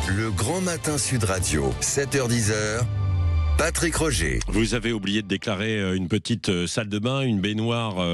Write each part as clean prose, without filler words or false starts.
Le Grand Matin Sud Radio, 7h-10h. Patrick Roger. Vous avez oublié de déclarer une petite salle de bain, une baignoire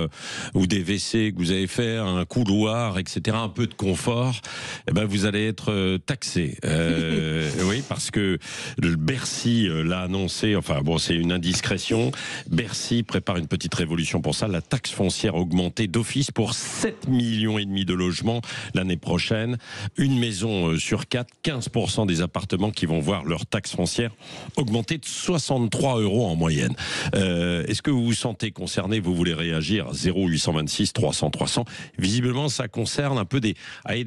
ou des WC que vous avez fait, un couloir, etc. Un peu de confort. Eh ben, vous allez être taxé. Oui, parce que le Bercy l'a annoncé. Enfin bon, c'est une indiscrétion. Bercy prépare une petite révolution pour ça. La taxe foncière augmentée d'office pour 7,5 millions de logements l'année prochaine. Une maison sur 4, 15% des appartements qui vont voir leur taxe foncière augmenter de 63 € en moyenne. Est-ce que vous vous sentez concerné? Vous voulez réagir? 0826 300 300. Visiblement, ça concerne un peu des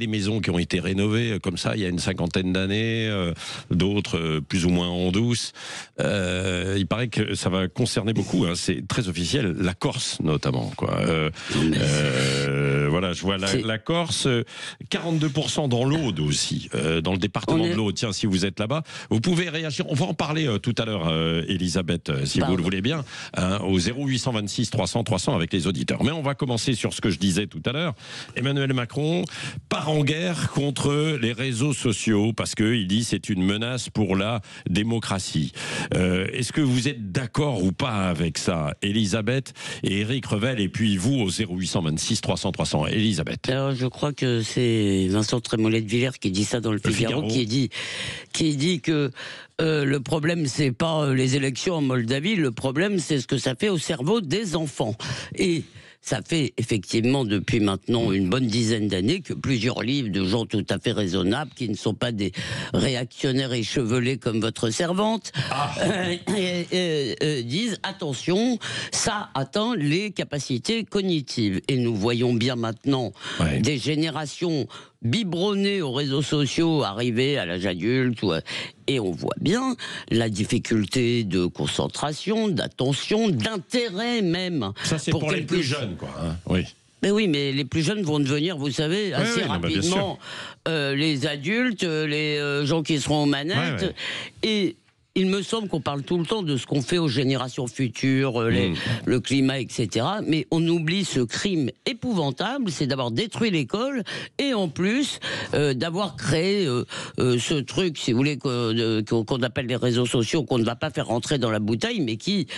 maisons qui ont été rénovées comme ça il y a une cinquantaine d'années, d'autres plus ou moins en douce. Il paraît que ça va concerner beaucoup, hein, c'est très officiel, la Corse notamment, quoi. Voilà, je vois la Corse, 42% dans l'Aude aussi, dans le département de l'Aude. Tiens, si vous êtes là-bas, vous pouvez réagir. On va en parler tout à l'heure, Elisabeth, si vous le voulez bien, hein, au 0826 300 300 avec les auditeurs. Mais on va commencer sur ce que je disais tout à l'heure. Emmanuel Macron part en guerre contre les réseaux sociaux parce qu'il dit c'est une menace pour la démocratie. Est-ce que vous êtes d'accord ou pas avec ça, Elisabeth et Éric Revel, et puis vous au 0826 300 300. Elisabeth. Alors, je crois que c'est Vincent Trémollet de Villers qui dit ça dans le Figaro. Qui dit que le problème, c'est pas les élections en Moldavie, le problème, c'est ce que ça fait au cerveau des enfants. Et ça fait effectivement depuis maintenant une bonne dizaine d'années que plusieurs livres de gens tout à fait raisonnables, qui ne sont pas des réactionnaires échevelés comme votre servante, disent attention, ça atteint les capacités cognitives. Et nous voyons bien maintenant des générations biberonnés aux réseaux sociaux, arrivés à l'âge adulte, et on voit bien la difficulté de concentration, d'attention, d'intérêt même. Ça, c'est pour les plus jeunes, quoi. Hein, oui. Mais oui, mais les plus jeunes vont devenir, vous savez, assez rapidement les adultes, les gens qui seront aux manettes. Et il me semble qu'on parle tout le temps de ce qu'on fait aux générations futures, le climat, etc. Mais on oublie ce crime épouvantable, c'est d'avoir détruit l'école et en plus d'avoir créé ce truc, si vous voulez, qu'on appelle les réseaux sociaux, qu'on ne va pas faire rentrer dans la bouteille, mais qui,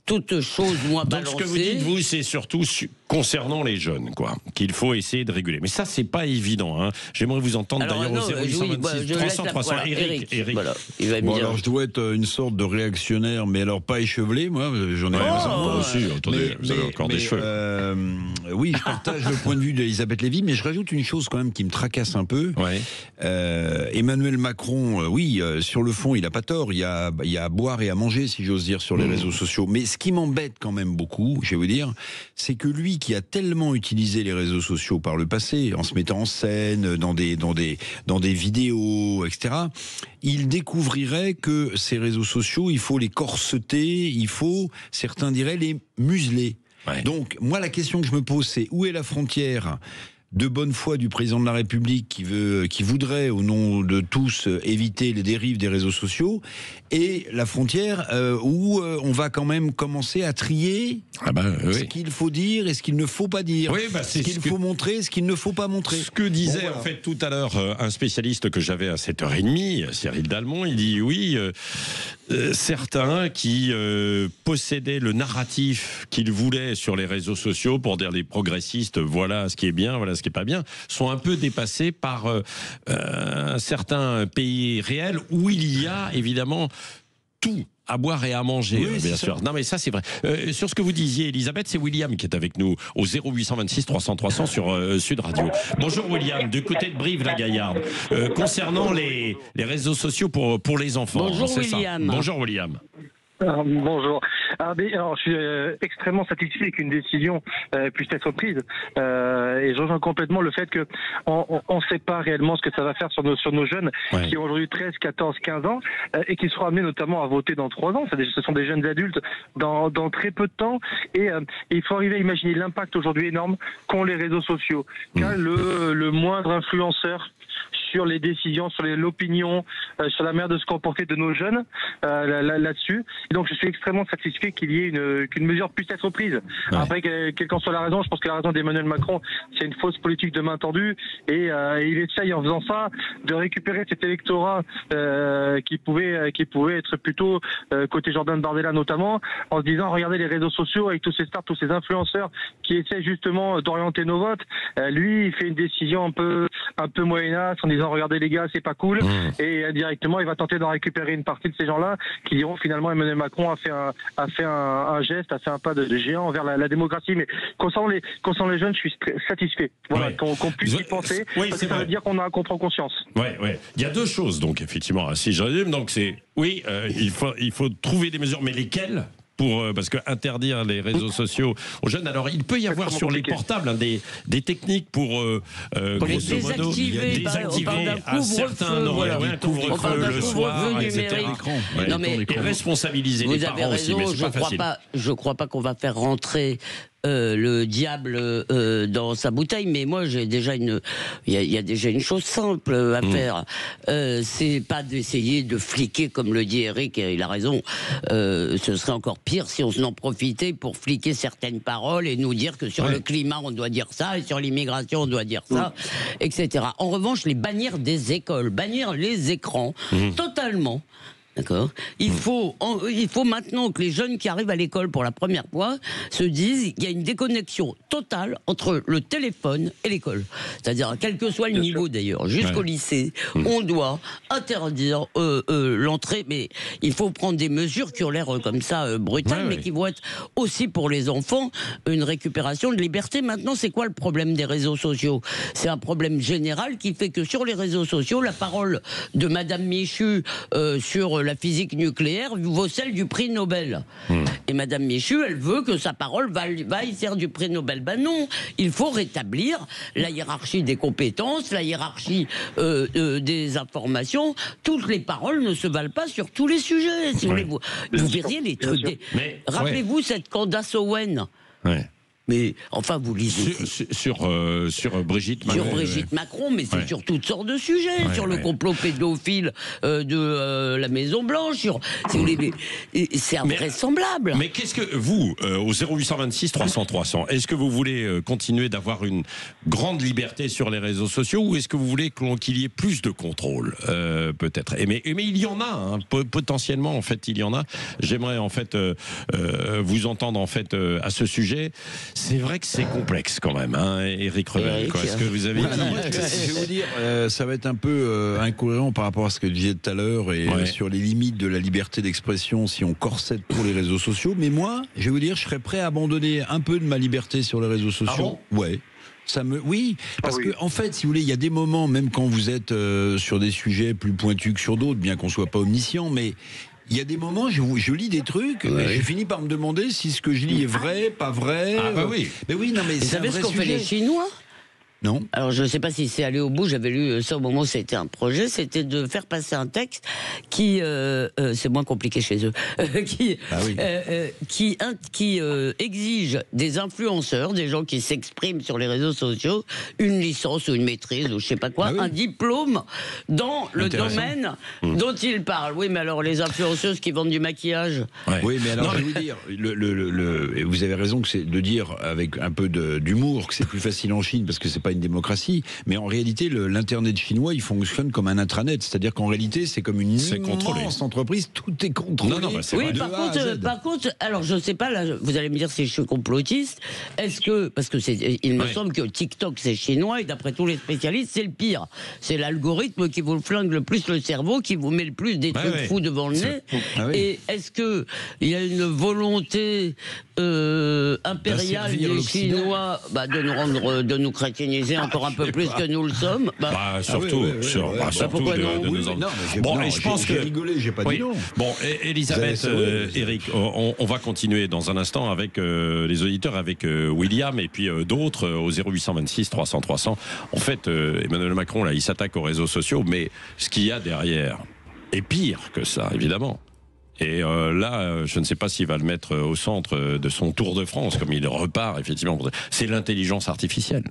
toute chose moins balancée... Donc ce que vous dites, vous, c'est surtout concernant les jeunes, quoi, qu'il faut essayer de réguler. Mais ça, c'est pas évident. Hein. J'aimerais vous entendre d'ailleurs au 0826 300 300. Eric. Voilà, il va me dire. Alors je dois être une sorte de réactionnaire, mais alors pas échevelé, moi, j'en ai rien à aussi. Attendez, vous avez encore des cheveux. Oui, je partage le point de vue d'Elisabeth Lévy, mais je rajoute une chose quand même qui me tracasse un peu. Emmanuel Macron, sur le fond, il n'a pas tort. Il y a à boire et à manger, si j'ose dire, sur les réseaux sociaux. Mais ce qui m'embête quand même beaucoup, je vais vous dire, c'est que lui qui a tellement utilisé les réseaux sociaux par le passé, en se mettant en scène, dans des vidéos, etc., il découvrirait que ces réseaux sociaux, il faut les corseter, il faut, certains diraient, les museler. Donc, moi, la question que je me pose, c'est où est la frontière de bonne foi du président de la République qui voudrait, au nom de tous, éviter les dérives des réseaux sociaux, et la frontière où on va quand même commencer à trier ce qu'il faut dire et ce qu'il ne faut pas dire, ce qu'il faut montrer et ce qu'il ne faut pas montrer. Ce que disait en fait tout à l'heure un spécialiste que j'avais à 7h30, Cyril Dalmont, il dit certains qui possédaient le narratif qu'ils voulaient sur les réseaux sociaux pour dire les progressistes, voilà ce qui est bien, voilà ce qui est pas bien, sont un peu dépassés par un certain pays réel où il y a évidemment tout à boire et à manger, bien sûr. Non, mais ça, c'est vrai. Sur ce que vous disiez, Elisabeth, c'est William qui est avec nous au 0826 300 300 sur Sud Radio. Bonjour William, du côté de Brive-la-Gaillarde. Concernant les réseaux sociaux pour les enfants. Bonjour William. Bonjour William. Bonjour. Alors, je suis extrêmement satisfait qu'une décision puisse être prise. Et je rejoins complètement le fait qu'on ne sait pas réellement ce que ça va faire sur nos jeunes qui ont aujourd'hui 13, 14, 15 ans et qui seront amenés notamment à voter dans 3 ans. Ce sont des jeunes adultes dans très peu de temps. Et il faut arriver à imaginer l'impact aujourd'hui énorme qu'ont les réseaux sociaux. Qu'a le moindre influenceur sur les décisions, sur l'opinion, sur la manière de se comporter de nos jeunes là-dessus. Et donc je suis extrêmement satisfait qu'il y ait qu'une mesure puisse être prise. Ouais. Après, quelle qu'en soit la raison, je pense que la raison d'Emmanuel Macron, c'est une fausse politique de main tendue, et il essaye en faisant ça de récupérer cet électorat qui pouvait être plutôt côté Jordan Bardella notamment, en se disant regardez les réseaux sociaux avec tous ces stars, tous ces influenceurs qui essaient justement d'orienter nos votes. Lui, il fait une décision un peu moyenasse en disant regardez les gars, c'est pas cool, et indirectement il va tenter d'en récupérer une partie de ces gens-là qui diront finalement Emmanuel Macron a fait un geste, a fait un pas de géant envers la démocratie. Mais concernant les jeunes, je suis très satisfait. Voilà, qu'on puisse y penser, parce que ça veut dire qu'on prend conscience. Ouais. Il y a deux choses donc effectivement. Si je résume, donc c'est il faut trouver des mesures, mais lesquelles? Parce que interdire les réseaux sociaux aux jeunes, alors il peut y avoir sur les portables des techniques pour grosso modo désactiver un certain horaire, un couvre-feu le soir, etc. Non mais responsabiliser les parents aussi, mais c'est pas facile. Je crois pas qu'on va faire rentrer le diable dans sa bouteille, mais moi j'ai déjà il y a déjà une chose simple à faire. C'est pas d'essayer de fliquer comme le dit Eric, et il a raison. Ce serait encore pire si on en profitait pour fliquer certaines paroles et nous dire que sur le climat on doit dire ça et sur l'immigration on doit dire ça, etc. En revanche, les bannir des écoles, bannir les écrans totalement. D'accord. Il faut maintenant que les jeunes qui arrivent à l'école pour la première fois se disent qu'il y a une déconnexion totale entre le téléphone et l'école. C'est-à-dire, quel que soit le niveau d'ailleurs, jusqu'au lycée, on doit interdire l'entrée. Mais il faut prendre des mesures qui ont l'air comme ça brutales, mais qui vont être aussi pour les enfants une récupération de liberté. Maintenant, c'est quoi le problème des réseaux sociaux? C'est un problème général qui fait que sur les réseaux sociaux, la parole de Madame Michu sur la physique nucléaire vaut celle du prix Nobel. Et Madame Michu, elle veut que sa parole vaille celle du prix Nobel. Ben non, il faut rétablir la hiérarchie des compétences, la hiérarchie des informations. Toutes les paroles ne se valent pas sur tous les sujets. Si vous verriez les trucs. Rappelez-vous cette Candace Owen. Mais enfin, vous lisez sur Brigitte Macron. Sur Brigitte Macron, mais c'est sur toutes sortes de sujets, sur le complot pédophile de la Maison Blanche. C'est invraisemblable. Mais qu'est-ce que vous, au 0826 300 300, est-ce que vous voulez continuer d'avoir une grande liberté sur les réseaux sociaux, ou est-ce que vous voulez qu'il y ait plus de contrôle, peut-être? Mais il y en a, potentiellement, en fait, il y en a. J'aimerais en fait vous entendre en fait à ce sujet. C'est vrai que c'est complexe quand même, Éric Revel. Est-ce que vous avez dit? Je vais vous dire, ça va être un peu incohérent par rapport à ce que je disais tout à l'heure et sur les limites de la liberté d'expression si on corsette pour les réseaux sociaux. Mais moi, je vais vous dire, je serais prêt à abandonner un peu de ma liberté sur les réseaux sociaux. Parce que en fait, si vous voulez, il y a des moments, même quand vous êtes sur des sujets plus pointus que sur d'autres, bien qu'on soit pas omniscient, mais il y a des moments, je lis des trucs, je finis par me demander si ce que je lis est vrai, pas vrai. Ah bah oui. Mais oui, non, mais vous savez ce qu'ont fait les Chinois? Non. Alors je ne sais pas si c'est allé au bout, j'avais lu ça au moment où c'était un projet, c'était de faire passer un texte qui, c'est moins compliqué chez eux, qui exige des influenceurs, des gens qui s'expriment sur les réseaux sociaux, une licence ou une maîtrise ou je sais pas quoi, un diplôme dans le domaine dont ils parlent. Oui, mais alors les influenceuses qui vendent du maquillage. Oui, mais alors je vais vous dire, vous avez raison que c'est de dire avec un peu d'humour que c'est plus facile en Chine parce que c'est pas une démocratie, mais en réalité l'internet chinois il fonctionne comme un intranet, c'est-à-dire qu'en réalité c'est comme une immense entreprise, tout est contrôlé. Par contre, alors je sais pas, là vous allez me dire si je suis complotiste, est-ce que, parce que il me semble que TikTok c'est chinois et d'après tous les spécialistes c'est le pire, c'est l'algorithme qui vous flingue le plus le cerveau, qui vous met le plus des trucs fous devant le nez. Et est-ce que il y a une volonté impériale des Chinois de nous chrétieniser encore un peu plus que nous le sommes? Surtout de nous en... Bon, et je pense que... J'ai rigolé, j'ai pas dit non. Bon, Elisabeth, Eric, on va continuer dans un instant avec les auditeurs, avec William et puis d'autres au 0826 300 300. En fait, Emmanuel Macron, là, il s'attaque aux réseaux sociaux, mais ce qu'il y a derrière est pire que ça, évidemment. Et là, je ne sais pas s'il va le mettre au centre de son Tour de France, comme il repart, effectivement. C'est l'intelligence artificielle.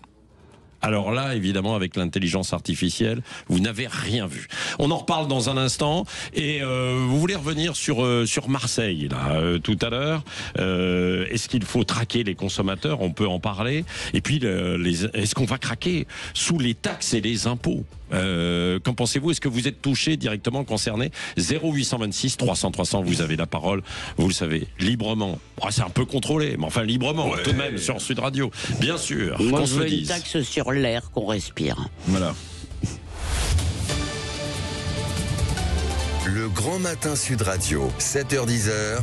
Alors là, évidemment, avec l'intelligence artificielle, vous n'avez rien vu. On en reparle dans un instant. Et vous voulez revenir sur Marseille, là, tout à l'heure. Est-ce qu'il faut traquer les consommateurs? On peut en parler. Et puis, est-ce qu'on va craquer sous les taxes et les impôts? Qu'en pensez-vous? Est-ce que vous êtes touché, directement concerné? 0826 300 300, vous avez la parole, vous le savez, librement. Oh, c'est un peu contrôlé, mais enfin librement, tout de même, sur Sud Radio, bien sûr. Moi, je veux une taxe sur l'air qu'on respire. Voilà. Le Grand Matin Sud Radio, 7h-10h.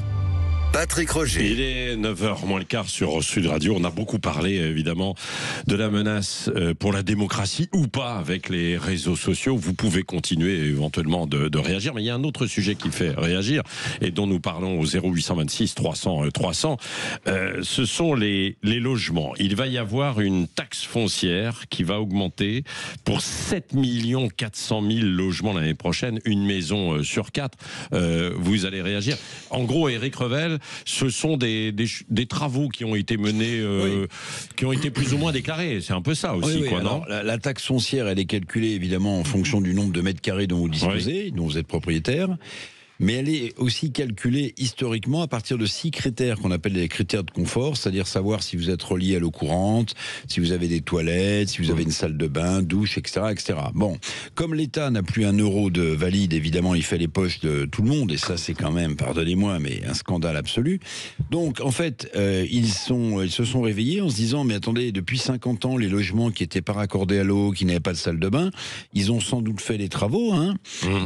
Patrick Roger. Il est 9h moins le quart sur Sud Radio. On a beaucoup parlé, évidemment, de la menace pour la démocratie ou pas avec les réseaux sociaux. Vous pouvez continuer éventuellement de réagir. Mais il y a un autre sujet qui fait réagir et dont nous parlons au 0826 300 300. Ce sont les logements. Il va y avoir une taxe foncière qui va augmenter pour 7 400 000 logements l'année prochaine. Une maison sur 4. Vous allez réagir. En gros, Éric Revel, ce sont des travaux qui ont été menés, qui ont été plus ou moins déclarés. C'est un peu ça aussi, quoi, non? La taxe foncière, elle est calculée évidemment en fonction du nombre de mètres carrés dont vous disposez, dont vous êtes propriétaire. Mais elle est aussi calculée historiquement à partir de 6 critères qu'on appelle les critères de confort, c'est-à-dire savoir si vous êtes relié à l'eau courante, si vous avez des toilettes, si vous avez une salle de bain, douche, etc., etc. Bon, comme l'État n'a plus un euro de valide, évidemment, il fait les poches de tout le monde, et ça, c'est quand même, pardonnez-moi, mais un scandale absolu. Donc, en fait, ils se sont réveillés en se disant, mais attendez, depuis 50 ans, les logements qui étaient pas raccordés à l'eau, qui n'avaient pas de salle de bain, ils ont sans doute fait les travaux, hein.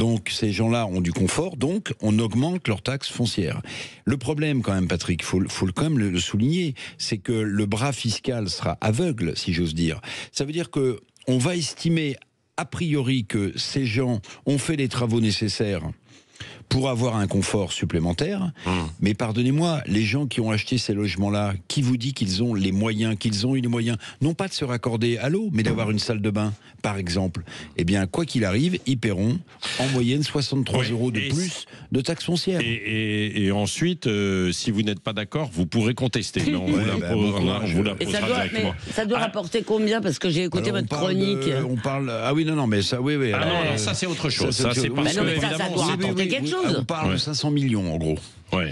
Donc, ces gens-là ont du confort, donc on augmente leur taxe foncière. Le problème quand même, Patrick, faut quand même le souligner, c'est que le bras fiscal sera aveugle, si j'ose dire. Ça veut dire que on va estimer a priori que ces gens ont fait les travaux nécessaires pour avoir un confort supplémentaire. Mais pardonnez-moi, les gens qui ont acheté ces logements-là, qui vous dit qu'ils ont les moyens, non pas de se raccorder à l'eau, mais d'avoir une salle de bain, par exemple? Eh bien, quoi qu'il arrive, ils paieront en moyenne 63 euros de plus de taxes foncières. Et ensuite, si vous n'êtes pas d'accord, vous pourrez contester. Mais on vous la posera directement. Ça doit rapporter combien? Parce que j'ai écouté votre chronique. On parle... Ah oui, non, mais ça, oui. Ah non, ça c'est autre chose. Ça, c'est parce que, ça doit rapporter quelque chose. On parle de 500 millions, en gros. Ouais.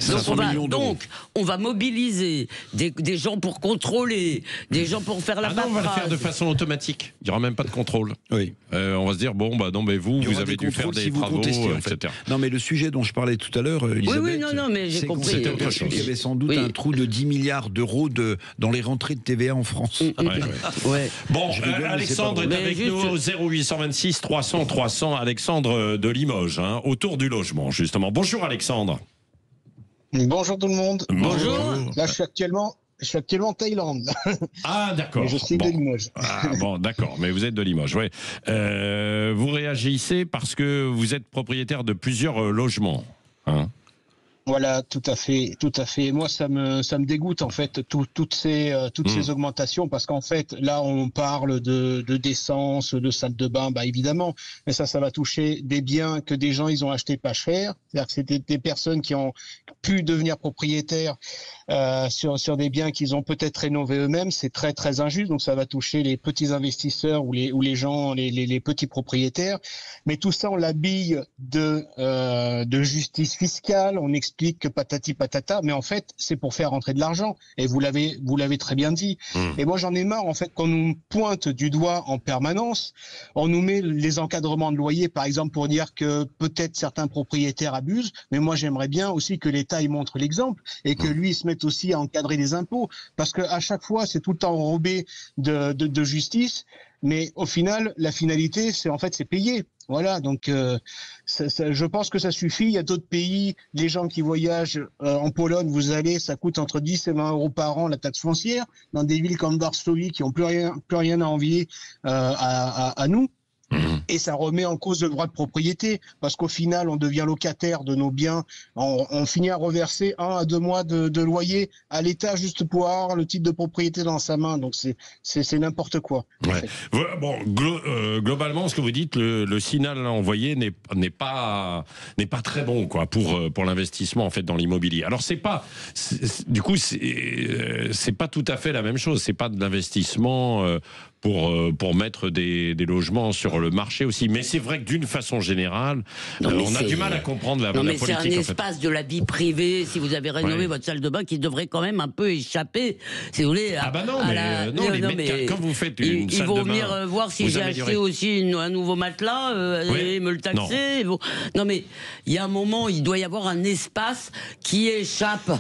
Donc, on va mobiliser des gens pour contrôler, des gens pour faire la paperasse. On va le faire de façon automatique. Il n'y aura même pas de contrôle. Oui. On va se dire, bon, bah non, mais vous avez dû faire des travaux, etc. Non, mais le sujet dont je parlais tout à l'heure, Elisabeth, non, mais j'ai compris. C'était autre chose. Il y avait sans doute un trou de 10 milliards d'euros dans les rentrées de TVA en France. Bon, Alexandre est avec nous, 0826 300 300. Alexandre de Limoges, autour du logement, justement. Bonjour, Alexandre. Bonjour tout le monde. Bonjour. Là, je suis actuellement en Thaïlande. Ah, d'accord. Mais je suis de Limoges. Ah, bon, d'accord. Mais vous êtes de Limoges, oui. Vous réagissez parce que vous êtes propriétaire de plusieurs logements. Voilà, tout à fait. Moi, ça me dégoûte en fait toutes ces augmentations, parce qu'en fait, là, on parle de d'essence, de salle de bain, bah évidemment, mais ça va toucher des biens que des gens ils ont achetés pas cher, c'est-à-dire que c'était des personnes qui ont pu devenir propriétaires sur des biens qu'ils ont peut-être rénovés eux-mêmes. C'est très très injuste, donc ça va toucher les petits investisseurs ou les gens, les petits propriétaires. Mais tout ça, on l'habille de justice fiscale. On explique que patati patata, mais en fait, c'est pour faire rentrer de l'argent. Et vous l'avez très bien dit. Et moi, j'en ai marre, en fait, qu'on nous pointe du doigt en permanence. On nous met les encadrements de loyer, par exemple, pour dire que peut-être certains propriétaires abusent. Mais moi, j'aimerais bien aussi que l'État y montre l'exemple et que lui, il se mette aussi à encadrer les impôts. Parce que à chaque fois, c'est tout le temps enrobé de justice. Mais au final, la finalité, c'est payer. Voilà, donc je pense que ça suffit. Il y a d'autres pays, les gens qui voyagent en Pologne, ça coûte entre 10 et 20 euros par an la taxe foncière. Dans des villes comme Varsovie qui n'ont plus rien à envier à nous. Et ça remet en cause le droit de propriété, parce qu'au final, on devient locataire de nos biens. On finit à reverser 1 à 2 mois de loyer à l'État juste pour avoir le titre de propriété dans sa main. Donc c'est n'importe quoi. Ouais. Bon, globalement, ce que vous dites, le signal envoyé n'est pas très bon, quoi, pour l'investissement en fait dans l'immobilier. Alors c'est pas tout à fait la même chose. C'est pas de l'investissement pour mettre des logements sur le marché aussi. Mais c'est vrai que d'une façon générale, on a du mal à comprendre la politique. C'est un espace de la vie privée, si vous avez rénové votre salle de bain, qui devrait quand même un peu échapper, si vous voulez. Quand vous faites une salle de bain... Ils vont venir voir si j'ai acheté aussi un nouveau matelas et me le taxer. Non mais, il y a un moment, il doit y avoir un espace qui échappe,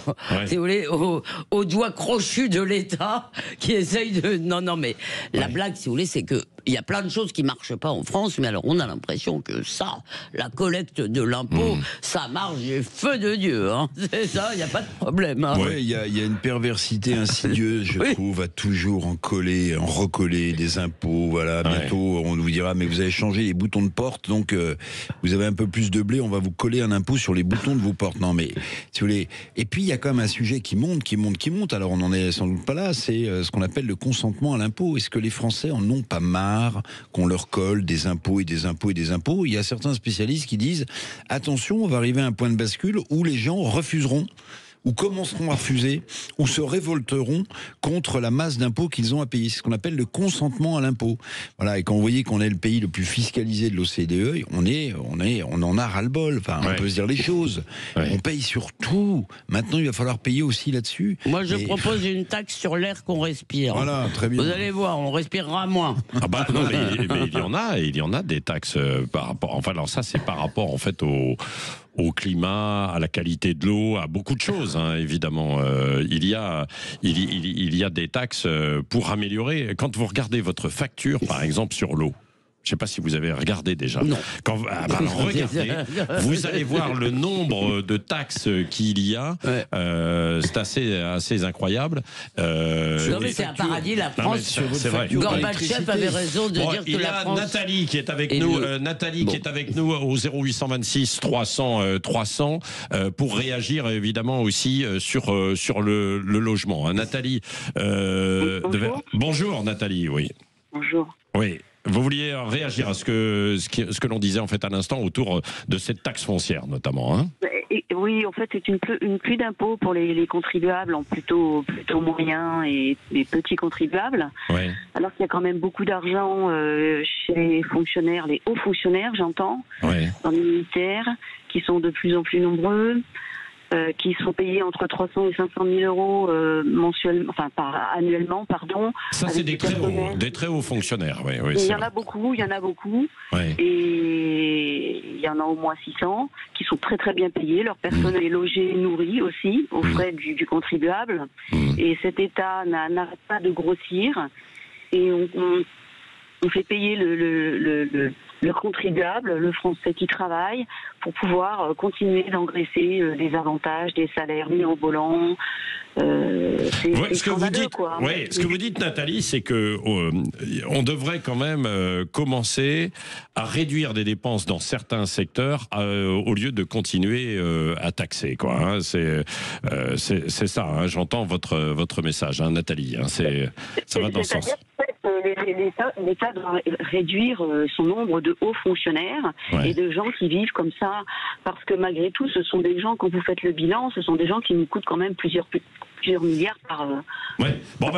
si vous voulez, au doigt crochu de l'État, qui essaye de... Non, mais la blague, si vous voulez, c'est que il y a plein de choses qui marchent pas en France, mais alors on a l'impression que ça, la collecte de l'impôt, ça marche du feu de Dieu. Hein. C'est ça, il n'y a pas de problème. Hein. Oui, il y a une perversité insidieuse, je trouve, à toujours en recoller des impôts. Voilà, bientôt on vous dira, mais vous avez changé les boutons de porte, donc vous avez un peu plus de blé, on va vous coller un impôt sur les boutons de vos portes. Non, mais si vous voulez. Et puis il y a quand même un sujet qui monte. Alors on n'en est sans doute pas là. C'est ce qu'on appelle le consentement à l'impôt. Est-ce que les Français en ont pas marre qu'on leur colle des impôts et des impôts et des impôts? Il y a certains spécialistes qui disent attention, on va arriver à un point de bascule où les gens refuseront, ou commenceront à refuser, ou se révolteront contre la masse d'impôts qu'ils ont à payer. C'est ce qu'on appelle le consentement à l'impôt. Voilà, et quand vous voyez qu'on est le pays le plus fiscalisé de l'OCDE, on en a ras-le-bol. Enfin, on peut se dire les choses. On paye sur tout. Maintenant, il va falloir payer aussi là-dessus. Moi, je propose une taxe sur l'air qu'on respire. Voilà, très bien. Vous allez voir, on respirera moins. Non, mais il y en a des taxes par rapport. Enfin, alors ça, c'est par rapport en fait au climat, à la qualité de l'eau, à beaucoup de choses, hein, évidemment. Il y a des taxes pour améliorer. Quand vous regardez votre facture, par exemple, sur l'eau, je ne sais pas si vous avez regardé déjà. Non. Alors regardez, vous allez voir le nombre de taxes qu'il y a. C'est assez incroyable. Non mais c'est un paradis, la France. C'est vrai. Gorbatchev avait raison de dire que la France... Nathalie qui est avec nous. Nathalie qui est avec nous au 0826 300 300 pour réagir évidemment aussi sur le logement. Hein, Nathalie. Bonjour Nathalie. Oui. Bonjour. Oui. Vous vouliez réagir à ce que l'on disait en fait à l'instant autour de cette taxe foncière notamment, hein? Oui, en fait, c'est une pluie d'impôts pour les contribuables, en plutôt moyens et petits contribuables. Ouais. Alors qu'il y a quand même beaucoup d'argent chez les fonctionnaires, les hauts fonctionnaires, j'entends, dans les ministères, qui sont de plus en plus nombreux. Qui sont payés entre 300 et 500 000 euros annuellement, pardon. Ça, c'est des très hauts fonctionnaires, oui. Il y en a beaucoup. Ouais. Et il y en a au moins 600 qui sont très très bien payés. Leur personnel est logé, nourri aussi, aux frais du contribuable. Et cet État n'arrête pas de grossir. Et on fait payer le contribuable, le Français qui travaille, pour pouvoir continuer d'engraisser des avantages, des salaires mirobolants. Ce que vous dites, Nathalie, c'est que on devrait quand même commencer à réduire des dépenses dans certains secteurs au lieu de continuer à taxer, quoi. Hein. C'est ça. Hein. J'entends votre message, hein, Nathalie. Hein. Ça va dans ce sens. L'État doit réduire son nombre de hauts fonctionnaires et de gens qui vivent comme ça, parce que malgré tout, ce sont des gens, quand vous faites le bilan, ce sont des gens qui nous coûtent quand même plusieurs milliards par...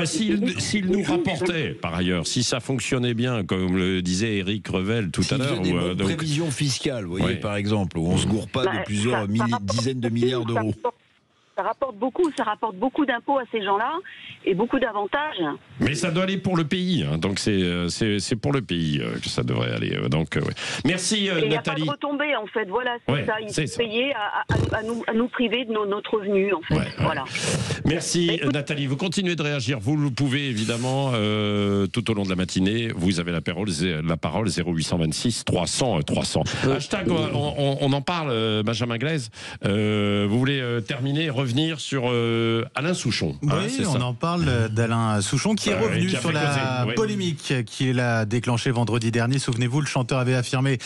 s'il nous rapportait, par ailleurs, si ça fonctionnait bien, comme le disait Éric Revel tout à l'heure... Des prévisions fiscales, vous voyez, par exemple, où on ne se gourre pas de plusieurs dizaines de milliards d'euros. Ça rapporte beaucoup d'impôts à ces gens-là et beaucoup d'avantages. Mais ça doit aller pour le pays, hein. Donc c'est pour le pays que ça devrait aller. Donc merci Nathalie. Il n'y a pas de retombées en fait. Voilà, c'est ça. Il faut payer à nous priver de notre revenu en fait. Voilà. Merci Nathalie. Vous continuez de réagir. Vous le pouvez évidemment tout au long de la matinée. Vous avez la parole 0826 300 300. Hashtag on en parle. Benjamin Glaise. Vous voulez terminer? Revenir sur Alain Souchon. Oui, on en parle d'Alain Souchon qui est revenu sur la polémique qu'il a déclenchée vendredi dernier. Souvenez-vous, le chanteur avait affirmé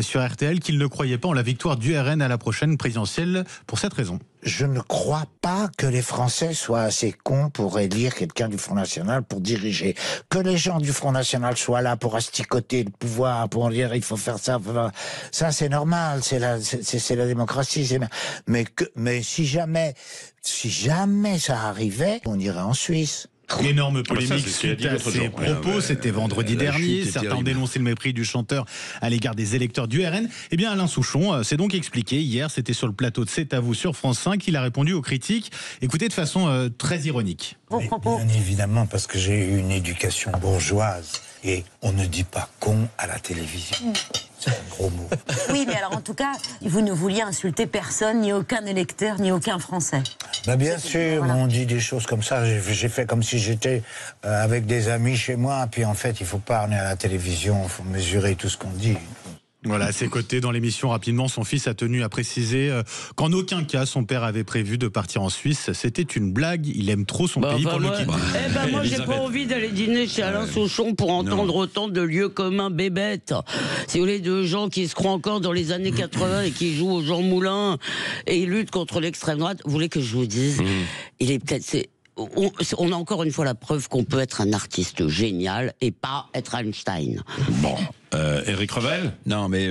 sur RTL qu'il ne croyait pas en la victoire du RN à la prochaine présidentielle pour cette raison. Je ne crois pas que les Français soient assez cons pour élire quelqu'un du Front National pour diriger. Que les gens du Front National soient là pour asticoter le pouvoir, pour dire il faut faire ça, ça c'est normal, c'est la démocratie. Mais si jamais ça arrivait, on irait en Suisse. Énorme polémique suite à ses propos, c'était vendredi dernier. Certains ont dénoncé le mépris du chanteur à l'égard des électeurs du RN. Eh bien, Alain Souchon s'est donc expliqué hier, c'était sur le plateau de C'est à vous sur France 5, il a répondu aux critiques. Écoutez, de façon très ironique. Bien évidemment, parce que j'ai eu une éducation bourgeoise et on ne dit pas con à la télévision. C'est un gros mot. Oui, mais alors en tout cas, vous ne vouliez insulter personne, ni aucun électeur, ni aucun Français. Bah bien sûr, voilà. On dit des choses comme ça. J'ai fait comme si j'étais avec des amis chez moi. Puis en fait, il faut pas aller à la télévision, il faut mesurer tout ce qu'on dit. Voilà, à ses côtés, dans l'émission, rapidement, son fils a tenu à préciser qu'en aucun cas, son père avait prévu de partir en Suisse. C'était une blague. Il aime trop son pays pour le quitter. Moi, j'ai pas envie d'aller dîner chez Alain Souchon pour entendre autant de lieux communs bébêtes. Si vous voulez, de gens qui se croient encore dans les années 80 et qui jouent au Jean Moulin et ils luttent contre l'extrême droite. Vous voulez que je vous dise, il est peut-être... On a encore une fois la preuve qu'on peut être un artiste génial et pas être Einstein. Bon, Éric Revel ? Non, mais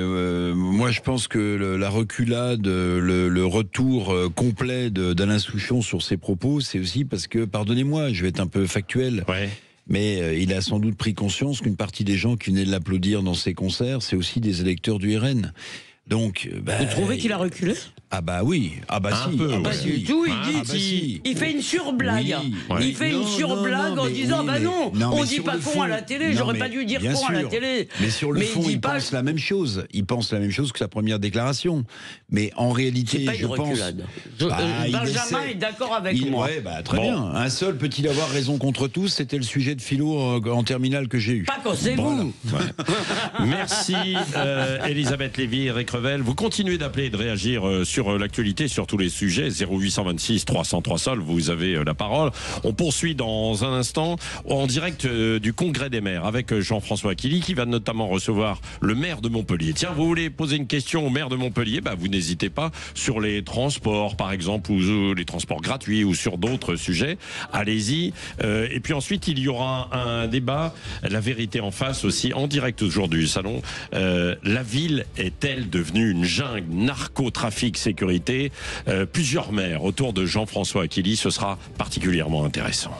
moi je pense que la reculade, le retour complet d'Alain Souchon sur ses propos, c'est aussi parce que, pardonnez-moi, je vais être un peu factuel, mais il a sans doute pris conscience qu'une partie des gens qui venaient de l'applaudir dans ses concerts, c'est aussi des électeurs du RN. Donc, vous trouvez qu'il a reculé ? Ah bah oui, ah bah un si, peu, pas du tout. Il fait une surblague. Il fait une surblague en disant bah non, on dit pas con à la télé. J'aurais pas dû dire con à la télé. Mais sur le fond, il pense la même chose. Il pense la même chose que sa première déclaration. Mais en réalité, je pense. Benjamin est d'accord avec moi. Ouais, bah très bien. Un seul peut-il avoir raison contre tous ? C'était le sujet de philo en terminale que j'ai eu. Pas quand c'est vous. Merci Elisabeth Lévy, Éric Revel. Vous continuez d'appeler et de réagir sur l'actualité, sur tous les sujets. 0826 303 sol, vous avez la parole. On poursuit dans un instant en direct du Congrès des maires avec Jean-François Killy qui va notamment recevoir le maire de Montpellier. Tiens, vous voulez poser une question au maire de Montpellier ? Bah, vous n'hésitez pas sur les transports, par exemple, ou les transports gratuits ou sur d'autres sujets. Allez-y. Et puis ensuite, il y aura un débat, la vérité en face aussi, en direct aujourd'hui du salon. La ville est-elle devenue une jungle, narcotrafic, sécurité, plusieurs maires autour de Jean-François Killy, ce sera particulièrement intéressant.